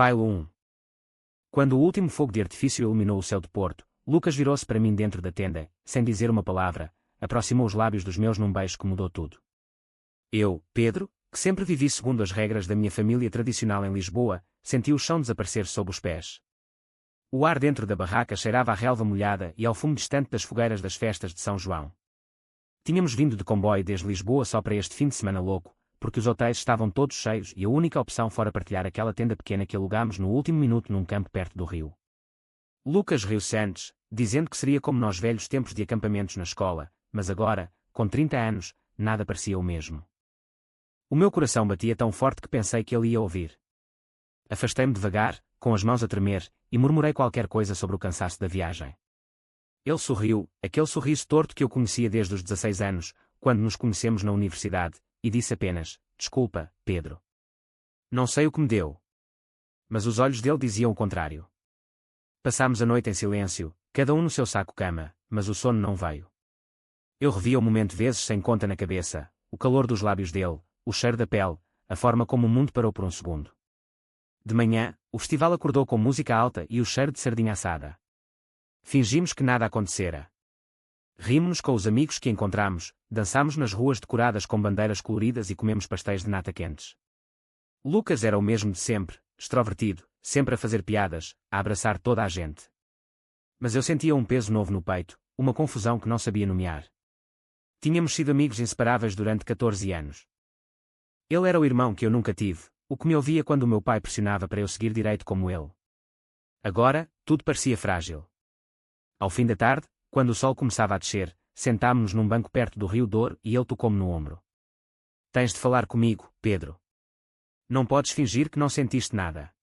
File 1. Quando o último fogo de artifício iluminou o céu de Porto, Lucas virou-se para mim dentro da tenda, sem dizer uma palavra, aproximou os lábios dos meus num beijo que mudou tudo. Eu, Pedro, que sempre vivi segundo as regras da minha família tradicional em Lisboa, senti o chão desaparecer sob os pés. O ar dentro da barraca cheirava a relva molhada e ao fumo distante das fogueiras das festas de São João. Tínhamos vindo de comboio desde Lisboa só para este fim de semana louco, porque os hotéis estavam todos cheios e a única opção fora partilhar aquela tenda pequena que alugámos no último minuto num campo perto do rio. Lucas riu-se antes, dizendo que seria como nos velhos tempos de acampamentos na escola, mas agora, com 30 anos, nada parecia o mesmo. O meu coração batia tão forte que pensei que ele ia ouvir. Afastei-me devagar, com as mãos a tremer, e murmurei qualquer coisa sobre o cansaço da viagem. Ele sorriu, aquele sorriso torto que eu conhecia desde os 16 anos, quando nos conhecemos na universidade, e disse apenas: "Desculpa, Pedro. Não sei o que me deu." Mas os olhos dele diziam o contrário. Passámos a noite em silêncio, cada um no seu saco-cama, mas o sono não veio. Eu revia o momento vezes sem conta na cabeça, o calor dos lábios dele, o cheiro da pele, a forma como o mundo parou por um segundo. De manhã, o festival acordou com música alta e o cheiro de sardinha assada. Fingimos que nada acontecera. Rimos-nos com os amigos que encontramos, dançámos nas ruas decoradas com bandeiras coloridas e comemos pastéis de nata quentes. Lucas era o mesmo de sempre, extrovertido, sempre a fazer piadas, a abraçar toda a gente. Mas eu sentia um peso novo no peito, uma confusão que não sabia nomear. Tínhamos sido amigos inseparáveis durante 14 anos. Ele era o irmão que eu nunca tive, o que me ouvia quando o meu pai pressionava para eu seguir direito como ele. Agora, tudo parecia frágil. Ao fim da tarde, quando o sol começava a descer, sentámo-nos num banco perto do Rio Douro e ele tocou-me no ombro. "Tens de falar comigo, Pedro. Não podes fingir que não sentiste nada."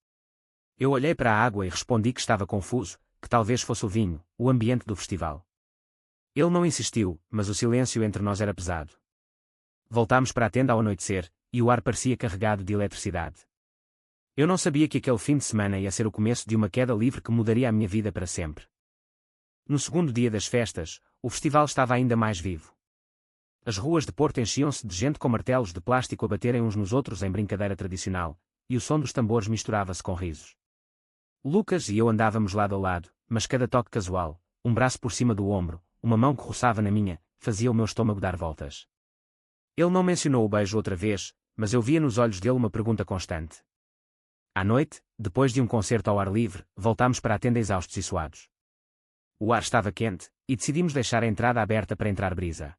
Eu olhei para a água e respondi que estava confuso, que talvez fosse o vinho, o ambiente do festival. Ele não insistiu, mas o silêncio entre nós era pesado. Voltámos para a tenda ao anoitecer, e o ar parecia carregado de eletricidade. Eu não sabia que aquele fim de semana ia ser o começo de uma queda livre que mudaria a minha vida para sempre. No segundo dia das festas, o festival estava ainda mais vivo. As ruas de Porto enchiam-se de gente com martelos de plástico a baterem uns nos outros em brincadeira tradicional, e o som dos tambores misturava-se com risos. Lucas e eu andávamos lado a lado, mas cada toque casual, um braço por cima do ombro, uma mão que roçava na minha, fazia o meu estômago dar voltas. Ele não mencionou o beijo outra vez, mas eu via nos olhos dele uma pergunta constante. À noite, depois de um concerto ao ar livre, voltámos para a tenda exaustos e suados. O ar estava quente, e decidimos deixar a entrada aberta para entrar brisa.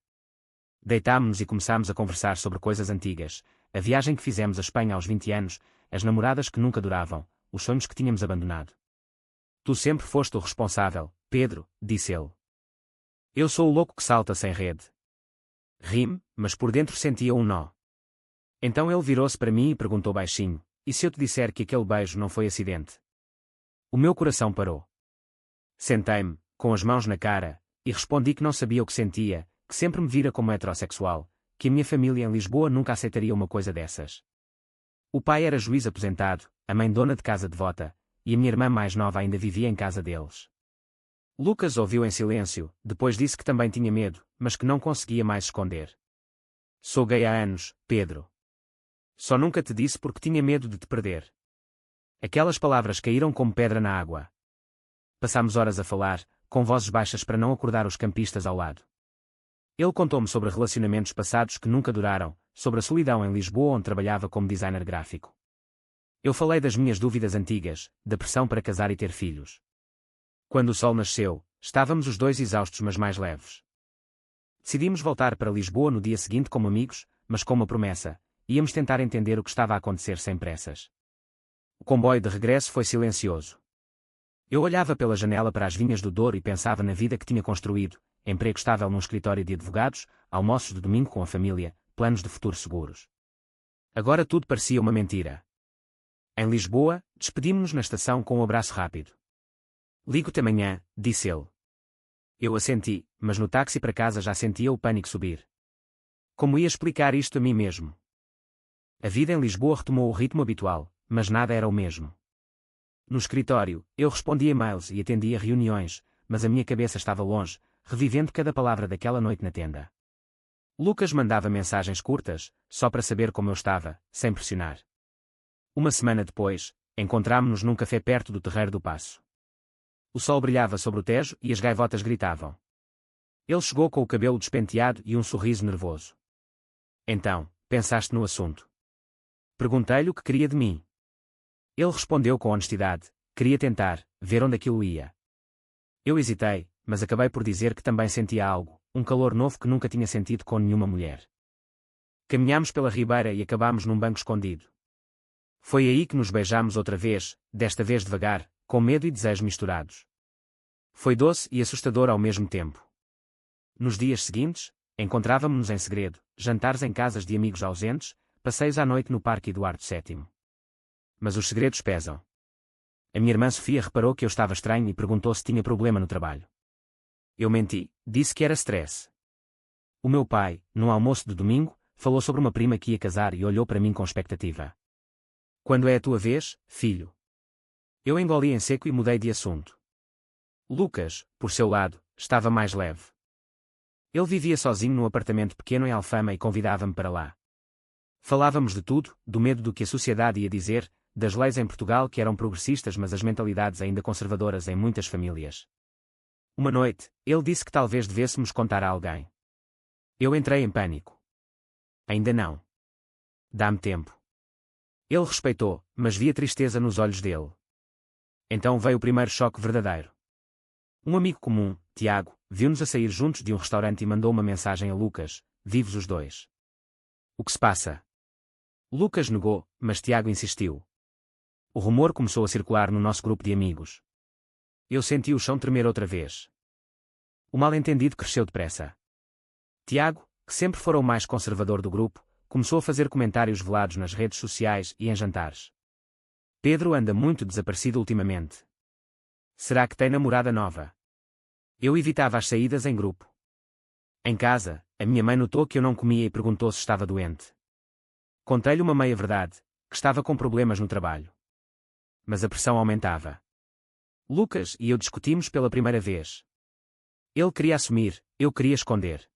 Deitámo-nos e começámos a conversar sobre coisas antigas, a viagem que fizemos à Espanha aos 20 anos, as namoradas que nunca duravam, os sonhos que tínhamos abandonado. "Tu sempre foste o responsável, Pedro", disse ele. "Eu sou o louco que salta sem rede." Ri-me, mas por dentro sentia um nó. Então ele virou-se para mim e perguntou baixinho: "E se eu te disser que aquele beijo não foi acidente?" O meu coração parou. Sentei-me, com as mãos na cara, e respondi que não sabia o que sentia, que sempre me vira como heterossexual, que a minha família em Lisboa nunca aceitaria uma coisa dessas. O pai era juiz aposentado, a mãe dona de casa devota, e a minha irmã mais nova ainda vivia em casa deles. Lucas ouviu em silêncio, depois disse que também tinha medo, mas que não conseguia mais esconder. "Sou gay há anos, Pedro. Só nunca te disse porque tinha medo de te perder." Aquelas palavras caíram como pedra na água. Passámos horas a falar, com vozes baixas para não acordar os campistas ao lado. Ele contou-me sobre relacionamentos passados que nunca duraram, sobre a solidão em Lisboa onde trabalhava como designer gráfico. Eu falei das minhas dúvidas antigas, da pressão para casar e ter filhos. Quando o sol nasceu, estávamos os dois exaustos mas mais leves. Decidimos voltar para Lisboa no dia seguinte como amigos, mas com uma promessa: íamos tentar entender o que estava a acontecer sem pressas. O comboio de regresso foi silencioso. Eu olhava pela janela para as vinhas do Douro e pensava na vida que tinha construído, emprego estável num escritório de advogados, almoços de domingo com a família, planos de futuro seguros. Agora tudo parecia uma mentira. Em Lisboa, despedimos-nos na estação com um abraço rápido. "Ligo-te amanhã", disse ele. Eu assenti, mas no táxi para casa já sentia o pânico subir. Como ia explicar isto a mim mesmo? A vida em Lisboa retomou o ritmo habitual, mas nada era o mesmo. No escritório, eu respondia e-mails e atendia reuniões, mas a minha cabeça estava longe, revivendo cada palavra daquela noite na tenda. Lucas mandava mensagens curtas, só para saber como eu estava, sem pressionar. Uma semana depois, encontrámo-nos num café perto do Terreiro do Paço. O sol brilhava sobre o Tejo e as gaivotas gritavam. Ele chegou com o cabelo despenteado e um sorriso nervoso. Então, pensaste no assunto? Perguntei-lhe o que queria de mim. Ele respondeu com honestidade, queria tentar, ver onde aquilo ia. Eu hesitei, mas acabei por dizer que também sentia algo, um calor novo que nunca tinha sentido com nenhuma mulher. Caminhámos pela ribeira e acabámos num banco escondido. Foi aí que nos beijámos outra vez, desta vez devagar, com medo e desejo misturados. Foi doce e assustador ao mesmo tempo. Nos dias seguintes, encontrávamo-nos em segredo, jantares em casas de amigos ausentes, passeios à noite no Parque Eduardo VII. Mas os segredos pesam. A minha irmã Sofia reparou que eu estava estranho e perguntou se tinha problema no trabalho. Eu menti, disse que era stress. O meu pai, num almoço de domingo, falou sobre uma prima que ia casar e olhou para mim com expectativa. Quando é a tua vez, filho? Eu engoli em seco e mudei de assunto. Lucas, por seu lado, estava mais leve. Ele vivia sozinho num apartamento pequeno em Alfama e convidava-me para lá. Falávamos de tudo, do medo do que a sociedade ia dizer, das leis em Portugal que eram progressistas mas as mentalidades ainda conservadoras em muitas famílias. Uma noite, ele disse que talvez devêssemos contar a alguém. Eu entrei em pânico. Ainda não. Dá-me tempo. Ele respeitou, mas via tristeza nos olhos dele. Então veio o primeiro choque verdadeiro. Um amigo comum, Tiago, viu-nos a sair juntos de um restaurante e mandou uma mensagem a Lucas, vivos os dois. O que se passa? Lucas negou, mas Tiago insistiu. O rumor começou a circular no nosso grupo de amigos. Eu senti o chão tremer outra vez. O mal-entendido cresceu depressa. Tiago, que sempre fora o mais conservador do grupo, começou a fazer comentários velados nas redes sociais e em jantares. Pedro anda muito desaparecido ultimamente. Será que tem namorada nova? Eu evitava as saídas em grupo. Em casa, a minha mãe notou que eu não comia e perguntou se estava doente. Contei-lhe uma meia-verdade, que estava com problemas no trabalho. Mas a pressão aumentava. Lucas e eu discutimos pela primeira vez. Ele queria assumir, eu queria esconder.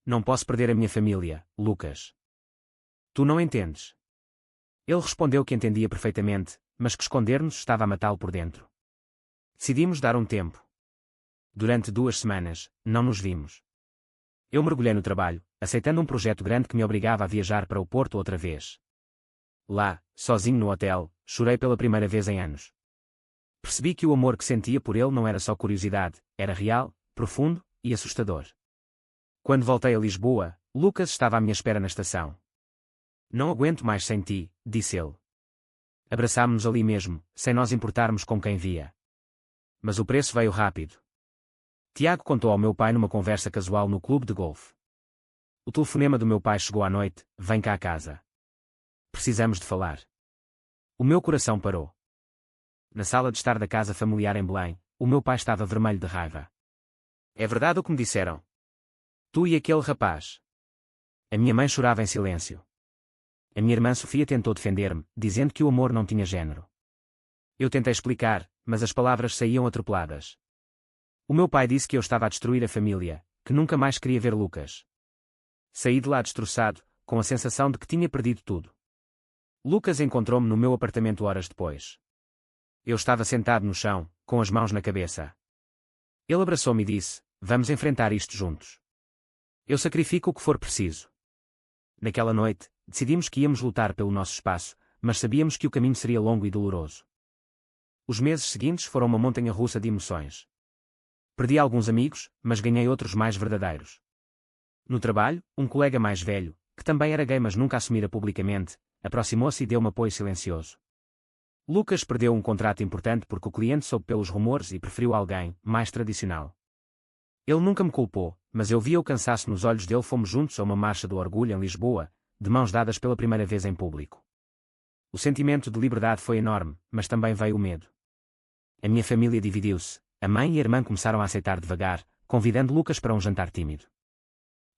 Não posso perder a minha família, Lucas. Tu não entendes. Ele respondeu que entendia perfeitamente, mas que esconder-nos estava a matá-lo por dentro. Decidimos dar um tempo. Durante 2 semanas, não nos vimos. Eu mergulhei no trabalho, aceitando um projeto grande que me obrigava a viajar para o Porto outra vez. Lá, sozinho no hotel, chorei pela primeira vez em anos. Percebi que o amor que sentia por ele não era só curiosidade, era real, profundo e assustador. Quando voltei a Lisboa, Lucas estava à minha espera na estação. Não aguento mais sem ti, disse ele. Abraçámo-nos ali mesmo, sem nós importarmos com quem via. Mas o preço veio rápido. Tiago contou ao meu pai numa conversa casual no clube de golfe. O telefonema do meu pai chegou à noite, vem cá a casa. Precisamos de falar. O meu coração parou. Na sala de estar da casa familiar em Belém, o meu pai estava vermelho de raiva. É verdade o que me disseram? Tu e aquele rapaz. A minha mãe chorava em silêncio. A minha irmã Sofia tentou defender-me, dizendo que o amor não tinha género. Eu tentei explicar, mas as palavras saíam atropeladas. O meu pai disse que eu estava a destruir a família, que nunca mais queria ver Lucas. Saí de lá destroçado, com a sensação de que tinha perdido tudo. Lucas encontrou-me no meu apartamento horas depois. Eu estava sentado no chão, com as mãos na cabeça. Ele abraçou-me e disse, vamos enfrentar isto juntos. Eu sacrifico o que for preciso. Naquela noite, decidimos que íamos lutar pelo nosso espaço, mas sabíamos que o caminho seria longo e doloroso. Os meses seguintes foram uma montanha-russa de emoções. Perdi alguns amigos, mas ganhei outros mais verdadeiros. No trabalho, um colega mais velho, que também era gay mas nunca assumira publicamente, aproximou-se e deu-me apoio silencioso. Lucas perdeu um contrato importante porque o cliente soube pelos rumores e preferiu alguém mais tradicional. Ele nunca me culpou, mas eu via o cansaço nos olhos dele. Fomos juntos a uma marcha do orgulho em Lisboa, de mãos dadas pela primeira vez em público. O sentimento de liberdade foi enorme, mas também veio o medo. A minha família dividiu-se, a mãe e a irmã começaram a aceitar devagar, convidando Lucas para um jantar tímido.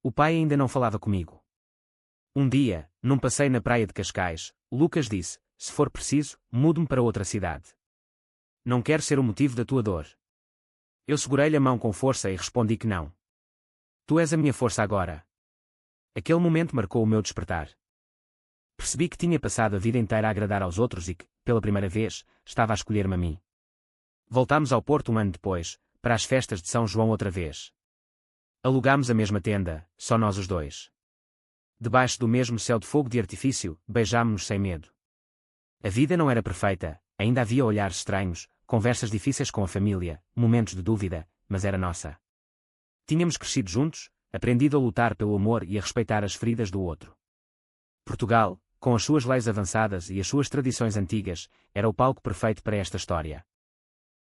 O pai ainda não falava comigo. Um dia, num passeio na praia de Cascais, Lucas disse, se for preciso, mudo-me para outra cidade. Não quero ser o motivo da tua dor. Eu segurei-lhe a mão com força e respondi que não. Tu és a minha força agora. Aquele momento marcou o meu despertar. Percebi que tinha passado a vida inteira a agradar aos outros e que, pela primeira vez, estava a escolher-me a mim. Voltámos ao Porto um ano depois, para as festas de São João outra vez. Alugámos a mesma tenda, só nós os dois. Debaixo do mesmo céu de fogo de artifício, beijámo-nos sem medo. A vida não era perfeita, ainda havia olhares estranhos, conversas difíceis com a família, momentos de dúvida, mas era nossa. Tínhamos crescido juntos, aprendido a lutar pelo amor e a respeitar as feridas do outro. Portugal, com as suas leis avançadas e as suas tradições antigas, era o palco perfeito para esta história.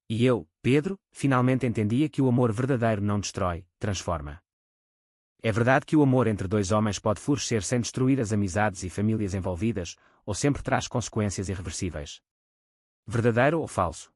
E eu, Pedro, finalmente entendia que o amor verdadeiro não destrói, transforma. É verdade que o amor entre dois homens pode florescer sem destruir as amizades e famílias envolvidas, ou sempre traz consequências irreversíveis. Verdadeiro ou falso?